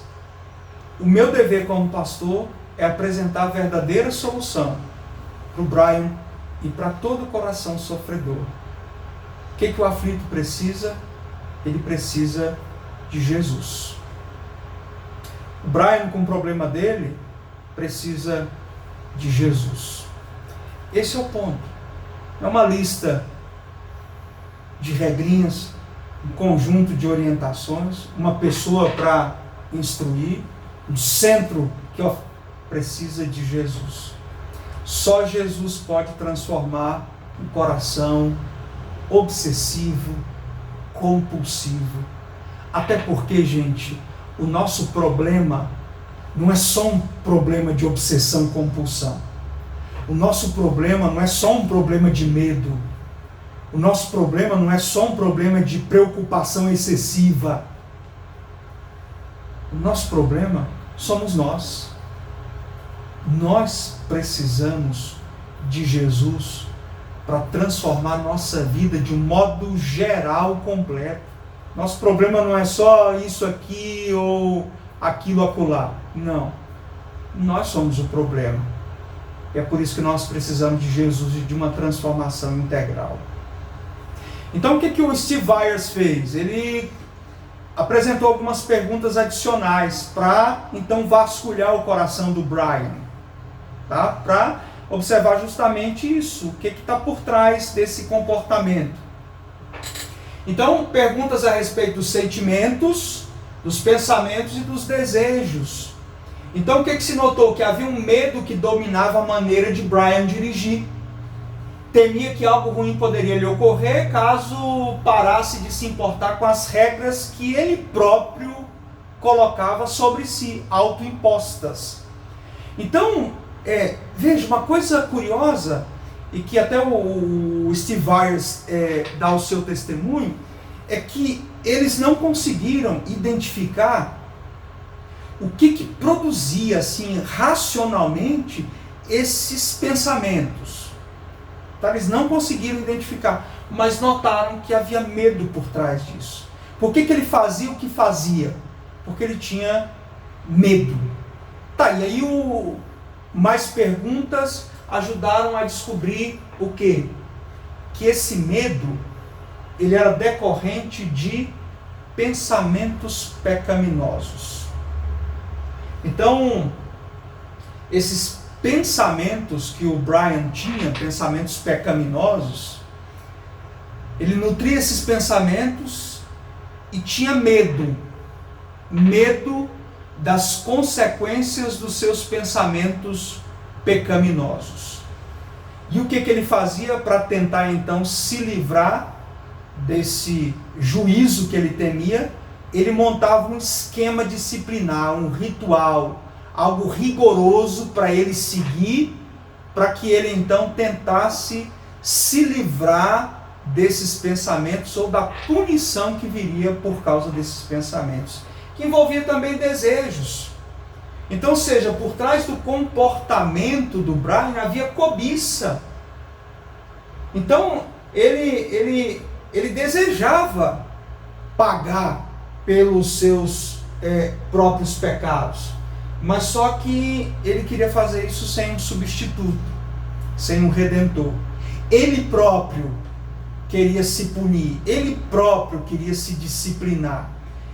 Speaker 1: O meu dever como pastor é apresentar a verdadeira solução para o Brian e para todo o coração sofredor. O que o aflito precisa? Ele precisa de Jesus. O Brian, com o problema dele, precisa de Jesus. Esse é o ponto. É uma lista de regrinhas, um conjunto de orientações, uma pessoa para instruir, um centro que precisa de Jesus. Só Jesus pode transformar um coração obsessivo, compulsivo. Até porque, gente, o nosso problema não é só um problema de obsessão, compulsão. O nosso problema não é só um problema de medo. O nosso problema não é só um problema de preocupação excessiva. O nosso problema somos nós. Nós precisamos de Jesus para transformar nossa vida de um modo geral, completo. Nosso problema não é só isso aqui ou aquilo acolá. Não. Nós somos o problema. É por isso que nós precisamos de Jesus e de uma transformação integral. Então o que o Steve Byers fez? Ele apresentou algumas perguntas adicionais para então vasculhar o coração do Brian. tá? Para observar justamente isso, o que está por trás desse comportamento. Então, perguntas a respeito dos sentimentos, dos pensamentos e dos desejos. Então, o que se notou? Que havia um medo que dominava a maneira de Brian dirigir. Temia que algo ruim poderia lhe ocorrer caso parasse de se importar com as regras que ele próprio colocava sobre si, autoimpostas. Então, veja, uma coisa curiosa, e que até o Steve Byers dá o seu testemunho, é que eles não conseguiram identificar o que produzia assim, racionalmente esses pensamentos. Tá? Eles não conseguiram identificar, mas notaram que havia medo por trás disso. Por que ele fazia o que fazia? Porque ele tinha medo. Tá, e aí mais perguntas ajudaram a descobrir o quê? Que esse medo, ele era decorrente de pensamentos pecaminosos. Então, esses pensamentos que o Brian tinha, pensamentos pecaminosos, ele nutria esses pensamentos e tinha medo das consequências dos seus pensamentos pecaminosos. E o que ele fazia para tentar então se livrar desse juízo que ele temia? Ele montava um esquema disciplinar, um ritual, algo rigoroso para ele seguir, para que ele então tentasse se livrar desses pensamentos ou da punição que viria por causa desses pensamentos, que envolvia também desejos. Então, ou seja, por trás do comportamento do Brian havia cobiça. Então, ele desejava pagar pelos seus próprios pecados, mas só que ele queria fazer isso sem um substituto, sem um redentor. Ele próprio queria se punir, ele próprio queria se disciplinar.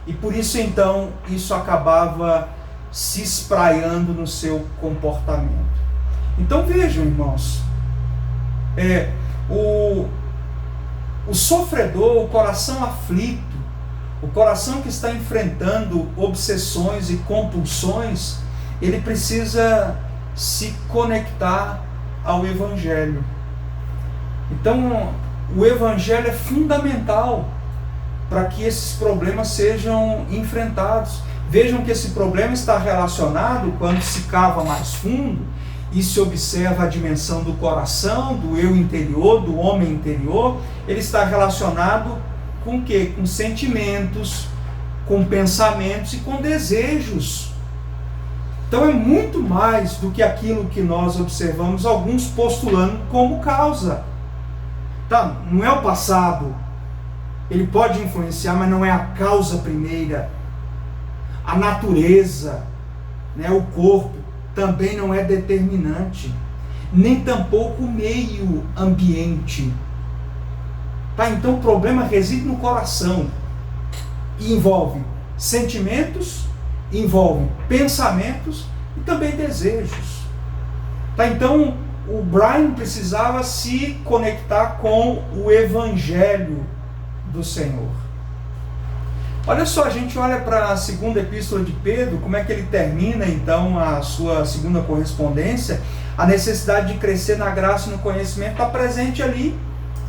Speaker 1: E por isso então, isso acabava se espraiando no seu comportamento. Então vejam, irmãos, o sofredor, o coração aflito, o coração que está enfrentando obsessões e compulsões, ele precisa se conectar ao Evangelho. Então, o Evangelho é fundamental para que esses problemas sejam enfrentados. Vejam que esse problema está relacionado, quando se cava mais fundo e se observa a dimensão do coração, do eu interior, do homem interior, ele está relacionado com o quê? Com sentimentos, com pensamentos e com desejos. Então é muito mais do que aquilo que nós observamos, alguns postulando como causa. Tá? Não é o passado. Ele pode influenciar, mas não é a causa primeira. A natureza, né, o corpo, também não é determinante. Nem tampouco o meio ambiente. Tá? Então o problema reside no coração. E envolve sentimentos, envolve pensamentos e também desejos. Tá? Então o Brian precisava se conectar com o Evangelho do Senhor. Olha só, a gente olha para a segunda epístola de Pedro, como é que ele termina então a sua segunda correspondência. A necessidade de crescer na graça e no conhecimento está presente ali,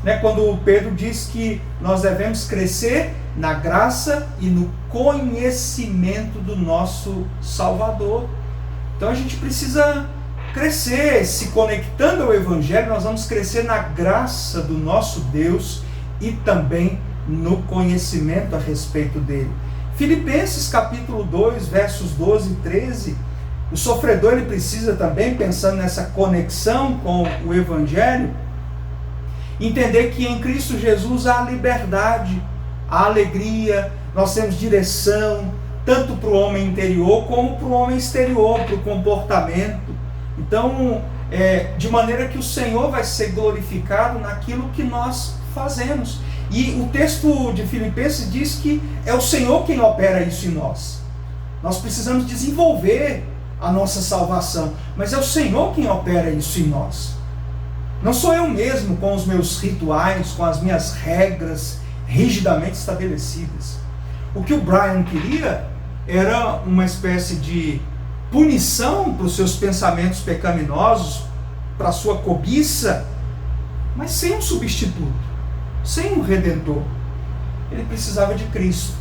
Speaker 1: né? Quando Pedro diz que nós devemos crescer na graça e no conhecimento do nosso Salvador. Então a gente precisa crescer, se conectando ao Evangelho, nós vamos crescer na graça do nosso Deus e também no conhecimento a respeito dele. Filipenses capítulo 2, versos 12 e 13, o sofredor ele precisa também, pensando nessa conexão com o Evangelho, entender que em Cristo Jesus há liberdade, há alegria, nós temos direção, tanto para o homem interior como para o homem exterior, para o comportamento. Então, de maneira que o Senhor vai ser glorificado naquilo que nós fazemos. E o texto de Filipenses diz que é o Senhor quem opera isso em nós. Nós precisamos desenvolver a nossa salvação, mas é o Senhor quem opera isso em nós. Não sou eu mesmo com os meus rituais, com as minhas regras rigidamente estabelecidas. O que o Brian queria era uma espécie de punição para os seus pensamentos pecaminosos, para a sua cobiça, mas sem um substituto, sem um redentor. Ele precisava de Cristo.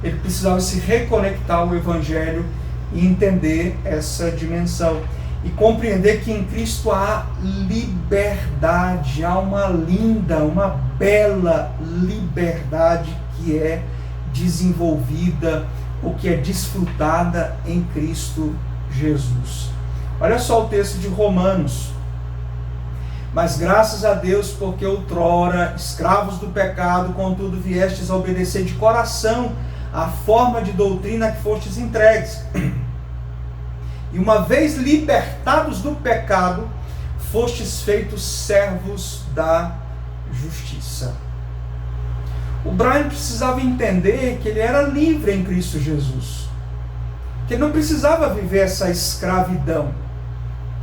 Speaker 1: Ele precisava se reconectar ao Evangelho e entender essa dimensão. E compreender que em Cristo há liberdade, há uma linda, uma bela liberdade que é desenvolvida ou que é desfrutada em Cristo Jesus. Olha só o texto de Romanos. Mas graças a Deus, porque outrora, escravos do pecado, contudo viestes a obedecer de coração à forma de doutrina que fostes entregues. E uma vez libertados do pecado, fostes feitos servos da justiça. O Brian precisava entender que ele era livre em Cristo Jesus, que ele não precisava viver essa escravidão.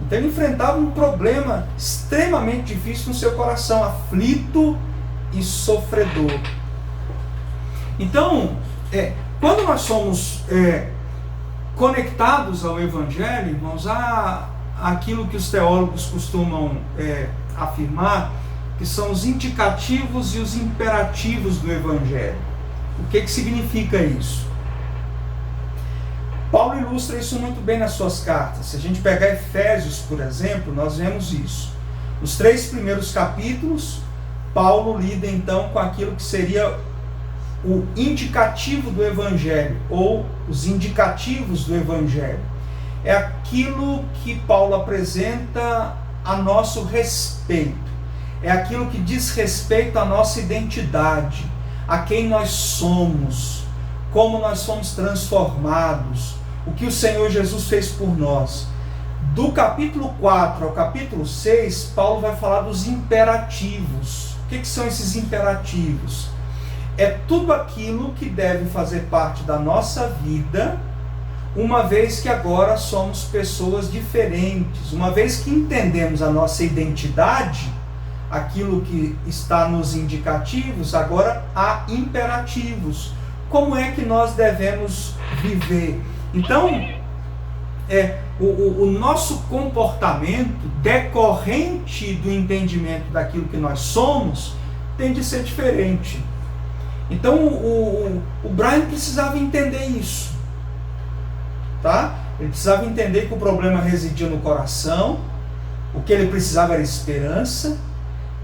Speaker 1: Então ele enfrentava um problema extremamente difícil no seu coração, aflito e sofredor. Então, quando nós somos conectados ao Evangelho, irmãos, há aquilo que os teólogos costumam afirmar, que são os indicativos e os imperativos do Evangelho. O que significa isso? Paulo ilustra isso muito bem nas suas cartas. Se a gente pegar Efésios, por exemplo, nós vemos isso. Nos 3 primeiros capítulos, Paulo lida então com aquilo que seria o indicativo do Evangelho, ou os indicativos do Evangelho. É aquilo que Paulo apresenta a nosso respeito. É aquilo que diz respeito à nossa identidade, a quem nós somos, como nós fomos transformados, o que o Senhor Jesus fez por nós. Do capítulo 4 ao capítulo 6, Paulo vai falar dos imperativos. O que são esses imperativos? É tudo aquilo que deve fazer parte da nossa vida, uma vez que agora somos pessoas diferentes, uma vez que entendemos a nossa identidade, aquilo que está nos indicativos, agora há imperativos. Como é que nós devemos viver? Então, o nosso comportamento decorrente do entendimento daquilo que nós somos tem de ser diferente. Então o Brian precisava entender isso, tá? Ele precisava entender que o problema residia no coração, o que ele precisava era esperança,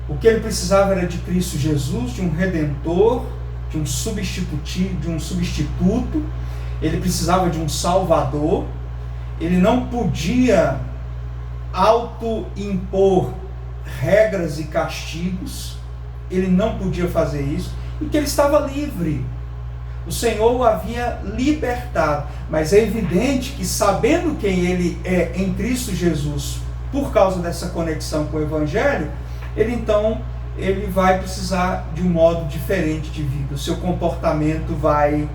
Speaker 1: o que ele precisava era de Cristo Jesus, de um redentor, de um substituto, ele precisava de um salvador, ele não podia auto-impor regras e castigos, ele não podia fazer isso, e que ele estava livre. O Senhor o havia libertado, mas é evidente que, sabendo quem ele é em Cristo Jesus, por causa dessa conexão com o Evangelho, ele vai precisar de um modo diferente de vida, o seu comportamento vai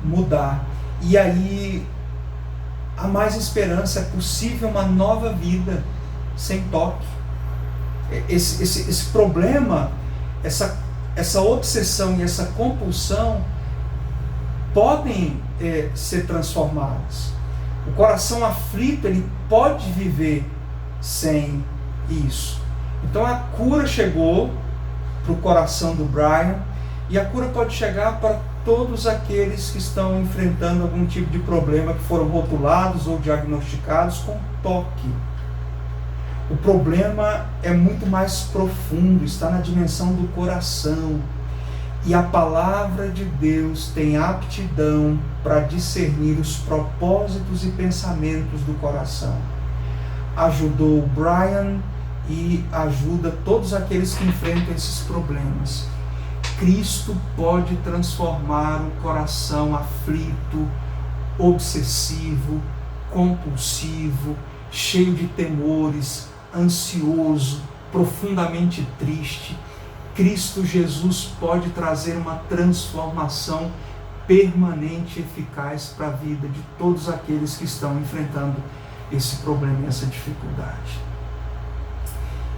Speaker 1: mudar, e aí há mais esperança, é possível uma nova vida sem toque. Esse problema, essa obsessão e essa compulsão podem ser transformadas. O coração aflito, ele pode viver sem isso. Então a cura chegou para o coração do Brian, e a cura pode chegar para todos aqueles que estão enfrentando algum tipo de problema, que foram rotulados ou diagnosticados com toque. O problema é muito mais profundo, está na dimensão do coração. E a palavra de Deus tem aptidão para discernir os propósitos e pensamentos do coração. Ajudou o Brian e ajuda todos aqueles que enfrentam esses problemas. Cristo pode transformar o coração aflito, obsessivo, compulsivo, cheio de temores, ansioso, profundamente triste. Cristo Jesus pode trazer uma transformação permanente e eficaz para a vida de todos aqueles que estão enfrentando esse problema e essa dificuldade.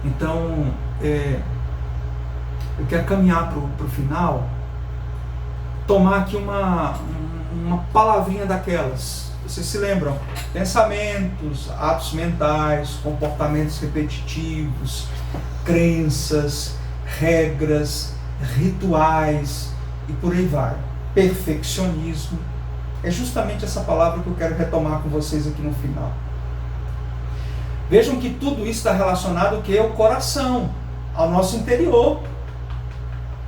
Speaker 1: Então, eu quero caminhar para o final, tomar aqui uma palavrinha daquelas. Vocês se lembram? Pensamentos, atos mentais, comportamentos repetitivos, crenças, regras, rituais e por aí vai. Perfeccionismo. É justamente essa palavra que eu quero retomar com vocês aqui no final. Vejam que tudo isso está relacionado ao que? Ao coração, ao nosso interior.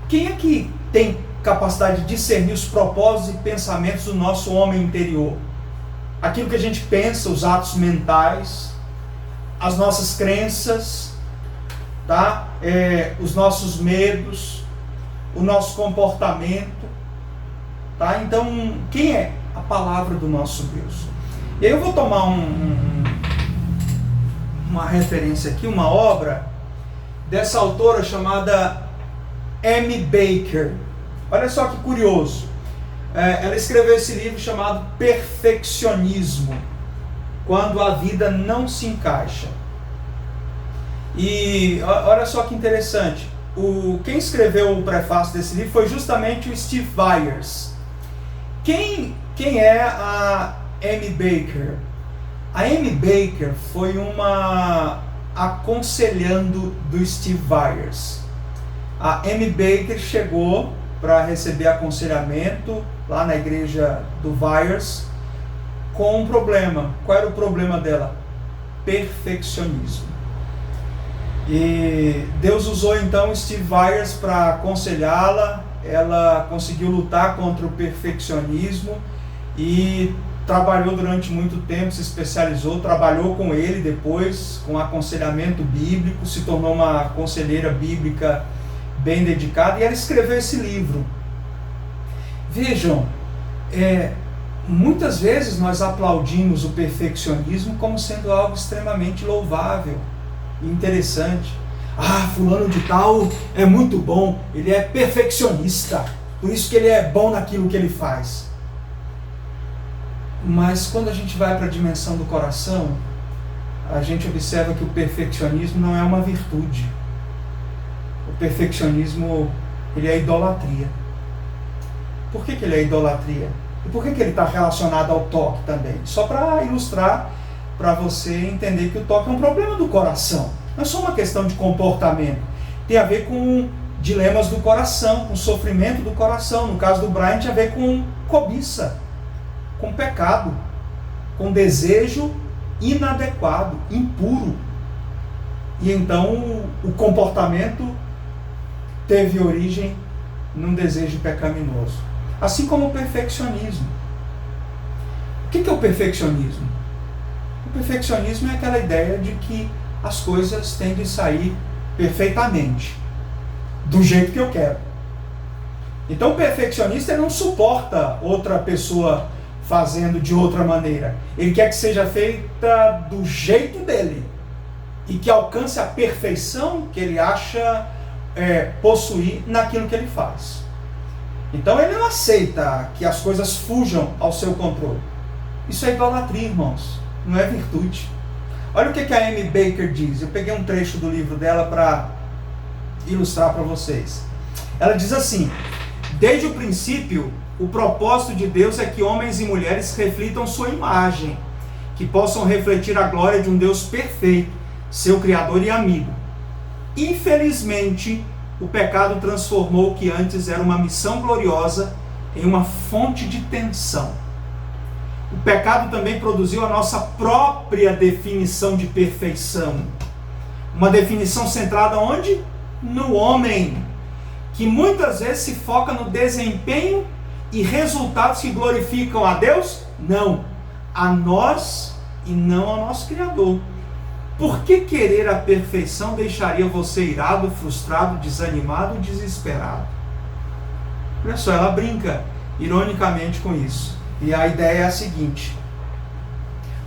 Speaker 1: Quem é que tem capacidade de discernir os propósitos e pensamentos do nosso homem interior? Aquilo que a gente pensa, os atos mentais, as nossas crenças, tá? Os nossos medos, o nosso comportamento, tá? Então, quem é? A palavra do nosso Deus. E aí eu vou tomar uma referência aqui, uma obra dessa autora chamada Amy Baker. Olha só que curioso. Ela escreveu esse livro chamado Perfeccionismo, quando a vida não se encaixa. E olha só que interessante. Quem escreveu o prefácio desse livro foi justamente o Steve Byers. Quem é a Amy Baker? A Amy Baker foi uma aconselhando do Steve Byers. A Amy Baker chegou para receber aconselhamento lá na igreja do Byers com um problema. Qual era o problema dela? Perfeccionismo. E Deus usou então Steve Byers para aconselhá-la. Ela conseguiu lutar contra o perfeccionismo e trabalhou durante muito tempo, se especializou, trabalhou com ele depois, com aconselhamento bíblico, se tornou uma conselheira bíblica bem dedicada, e ela escreveu esse livro. Vejam, muitas vezes nós aplaudimos o perfeccionismo como sendo algo extremamente louvável e interessante. Ah, fulano de tal é muito bom, ele é perfeccionista, por isso que ele é bom naquilo que ele faz. Mas quando a gente vai para a dimensão do coração, a gente observa que o perfeccionismo não é uma virtude. O perfeccionismo, ele é idolatria. Por que ele é idolatria? E por que ele está relacionado ao toque também? Só para ilustrar, para você entender que o toque é um problema do coração. Não é só uma questão de comportamento. Tem a ver com dilemas do coração, com sofrimento do coração. No caso do Brian, tinha a ver com cobiça, com pecado, com desejo inadequado, impuro. E então o comportamento teve origem num desejo pecaminoso. Assim como o perfeccionismo. O que é o perfeccionismo? O perfeccionismo é aquela ideia de que as coisas têm de sair perfeitamente, do jeito que eu quero. Então o perfeccionista ele não suporta outra pessoa fazendo de outra maneira. Ele quer que seja feita do jeito dele e que alcance a perfeição que ele acha possuir naquilo que ele faz. Então ele não aceita que as coisas fujam ao seu controle. Isso é idolatria, irmãos, não é virtude. Olha o que a Amy Baker diz. Eu peguei um trecho do livro dela para ilustrar para vocês. Ela diz assim: desde o princípio, o propósito de Deus é que homens e mulheres reflitam sua imagem, que possam refletir a glória de um Deus perfeito, seu Criador e amigo. Infelizmente, o pecado transformou o que antes era uma missão gloriosa em uma fonte de tensão. O pecado também produziu a nossa própria definição de perfeição. Uma definição centrada onde? No homem, que muitas vezes se foca no desempenho e resultados que glorificam a Deus? Não, a nós e não ao nosso Criador. Por que querer a perfeição deixaria você irado, frustrado, desanimado, desesperado? Olha só, ela brinca ironicamente com isso. E a ideia é a seguinte: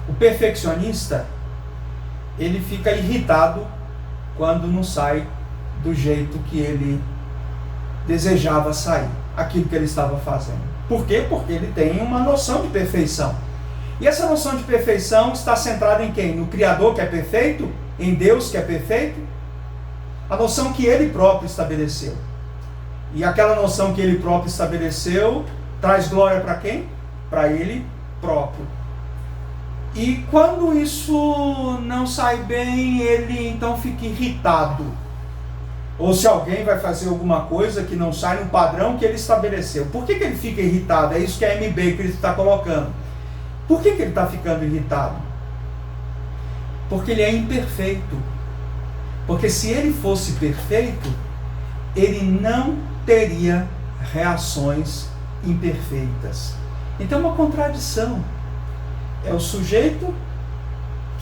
Speaker 1: o perfeccionista, ele fica irritado quando não sai do jeito que ele desejava sair, aquilo que ele estava fazendo. Por quê? Porque ele tem uma noção de perfeição. E essa noção de perfeição está centrada em quem? No Criador, que é perfeito? Em Deus, que é perfeito? A noção que ele próprio estabeleceu. E aquela noção que ele próprio estabeleceu traz glória para quem? Para ele próprio. E quando isso não sai bem, ele então fica irritado. Ou se alguém vai fazer alguma coisa que não sai no padrão que ele estabeleceu. Por que ele fica irritado? É isso que a MB que ele está colocando. Por que ele está ficando irritado? Porque ele é imperfeito. Porque se ele fosse perfeito, ele não teria reações imperfeitas. Então é uma contradição. É o sujeito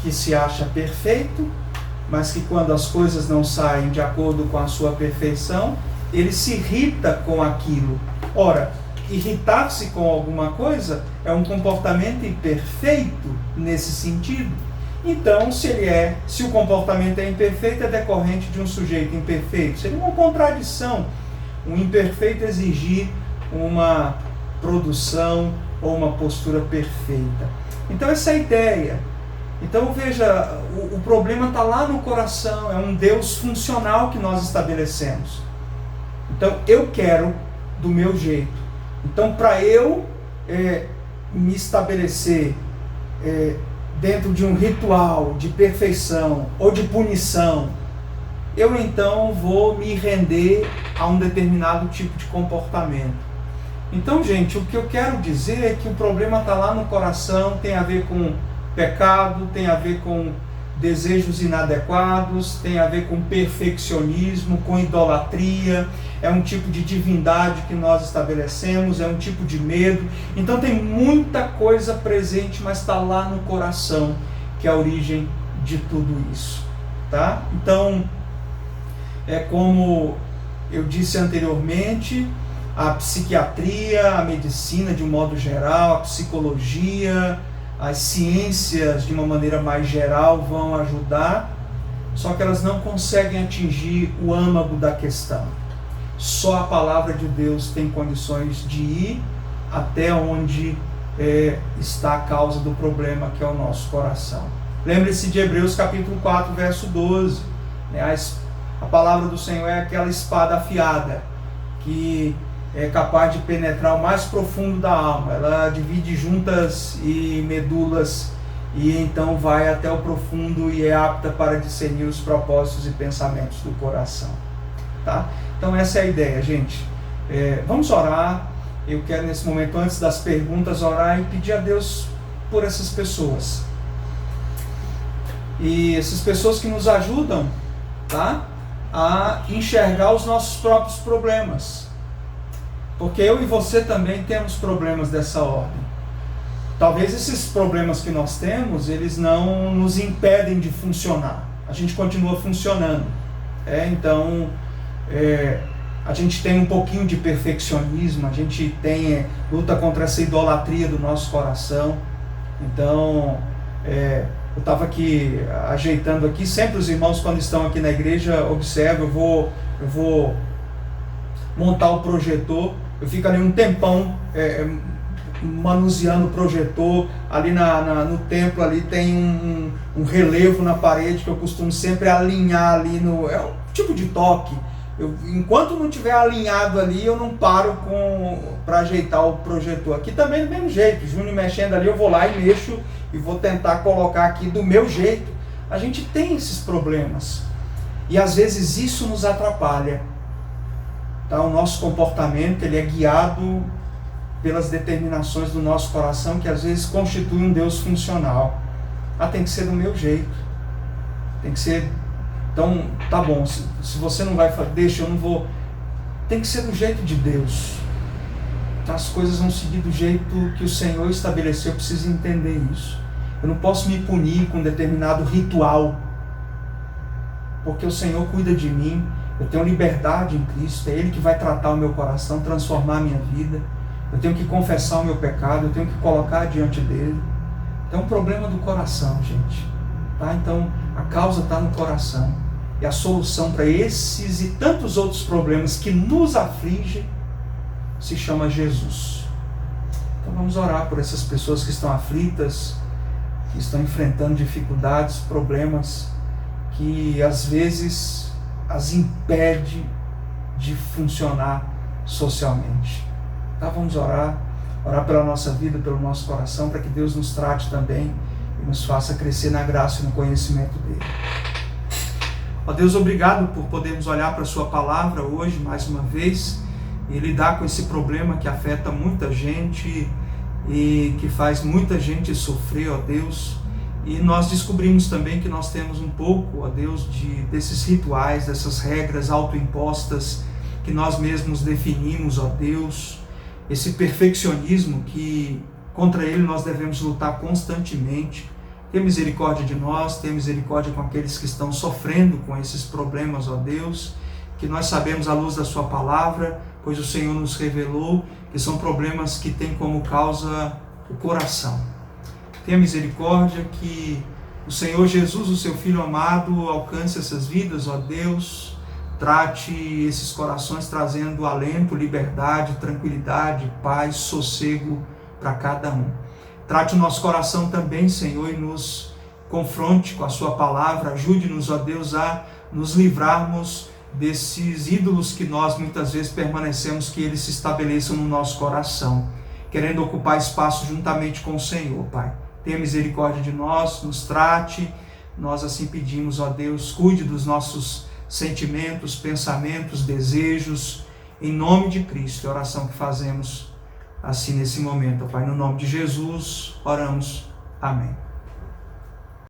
Speaker 1: que se acha perfeito, mas que quando as coisas não saem de acordo com a sua perfeição, ele se irrita com aquilo. Ora, irritar-se com alguma coisa é um comportamento imperfeito nesse sentido. Então, se o comportamento é imperfeito, é decorrente de um sujeito imperfeito. Seria uma contradição um imperfeito exigir uma produção ou uma postura perfeita. Então, essa é a ideia. Então, veja, o problema está lá no coração, é um Deus funcional que nós estabelecemos. Então, eu quero do meu jeito. Então, para eu me estabelecer dentro de um ritual de perfeição ou de punição, eu então vou me render a um determinado tipo de comportamento. Então, gente, o que eu quero dizer é que o problema está lá no coração, tem a ver com pecado, tem a ver com desejos inadequados, tem a ver com perfeccionismo, com idolatria, é um tipo de divindade que nós estabelecemos, é um tipo de medo. Então tem muita coisa presente, mas está lá no coração, que é a origem de tudo isso. Tá? Então, é como eu disse anteriormente, a psiquiatria, a medicina de um modo geral, a psicologia, as ciências de uma maneira mais geral vão ajudar, só que elas não conseguem atingir o âmago da questão. Só a palavra de Deus tem condições de ir até onde está a causa do problema, que é o nosso coração. Lembre-se de Hebreus capítulo 4, verso 12. A palavra do Senhor é aquela espada afiada, que é capaz de penetrar o mais profundo da alma. Ela divide juntas e medulas e então vai até o profundo e é apta para discernir os propósitos e pensamentos do coração. Tá? Então essa é a ideia, gente. Vamos orar. Eu quero nesse momento, antes das perguntas, orar e pedir a Deus por essas pessoas. E essas pessoas que nos ajudam, tá? A enxergar os nossos próprios problemas. Porque eu e você também temos problemas dessa ordem. Talvez esses problemas que nós temos, eles não nos impedem de funcionar. A gente continua funcionando. Então, a gente tem um pouquinho de perfeccionismo, a gente luta contra essa idolatria do nosso coração. Então, eu estava aqui ajeitando aqui, sempre os irmãos quando estão aqui na igreja, observam, eu vou montar o projetor, eu fico ali um tempão manuseando o projetor, ali no templo ali tem um relevo na parede que eu costumo sempre alinhar ali, é um tipo de toque. Enquanto não estiver alinhado ali, eu não paro para ajeitar o projetor. Aqui também do mesmo jeito, Júnior mexendo ali, eu vou lá e mexo e vou tentar colocar aqui do meu jeito. A gente tem esses problemas e às vezes isso nos atrapalha. Tá? O nosso comportamento ele é guiado pelas determinações do nosso coração, que às vezes constitui um Deus funcional. Tem que ser do meu jeito, tem que ser. Então, tá bom, se você não vai fazer, deixa, eu não vou. Tem que ser do jeito de Deus. As coisas vão seguir do jeito que o Senhor estabeleceu, eu preciso entender isso. Eu não posso me punir com um determinado ritual, porque o Senhor cuida de mim, eu tenho liberdade em Cristo, é Ele que vai tratar o meu coração, transformar a minha vida. Eu tenho que confessar o meu pecado, eu tenho que colocar diante dEle. Então, é um problema do coração, gente. Tá? Então, a causa está no coração. E a solução para esses e tantos outros problemas que nos afligem se chama Jesus. Então vamos orar por essas pessoas que estão aflitas, que estão enfrentando dificuldades, problemas que às vezes as impede de funcionar socialmente. Então vamos orar pela nossa vida, pelo nosso coração, para que Deus nos trate também e nos faça crescer na graça e no conhecimento dele. Ó Deus, obrigado por podermos olhar para a sua palavra hoje, mais uma vez, e lidar com esse problema que afeta muita gente e que faz muita gente sofrer, ó Deus. E nós descobrimos também que nós temos um pouco, ó Deus, desses rituais, dessas regras autoimpostas que nós mesmos definimos, ó Deus, esse perfeccionismo que contra ele nós devemos lutar constantemente. Tenha misericórdia de nós, tenha misericórdia com aqueles que estão sofrendo com esses problemas, ó Deus, que nós sabemos à luz da sua palavra, pois o Senhor nos revelou que são problemas que têm como causa o coração. Tenha misericórdia que o Senhor Jesus, o seu Filho amado, alcance essas vidas, ó Deus, trate esses corações trazendo alento, liberdade, tranquilidade, paz, sossego para cada um. Trate o nosso coração também, Senhor, e nos confronte com a sua palavra. Ajude-nos, ó Deus, a nos livrarmos desses ídolos que nós muitas vezes permanecemos, que eles se estabeleçam no nosso coração, querendo ocupar espaço juntamente com o Senhor, Pai. Tenha misericórdia de nós, nos trate, nós assim pedimos, ó Deus, cuide dos nossos sentimentos, pensamentos, desejos, em nome de Cristo, é a oração que fazemos assim nesse momento, Pai, no nome de Jesus, oramos, amém.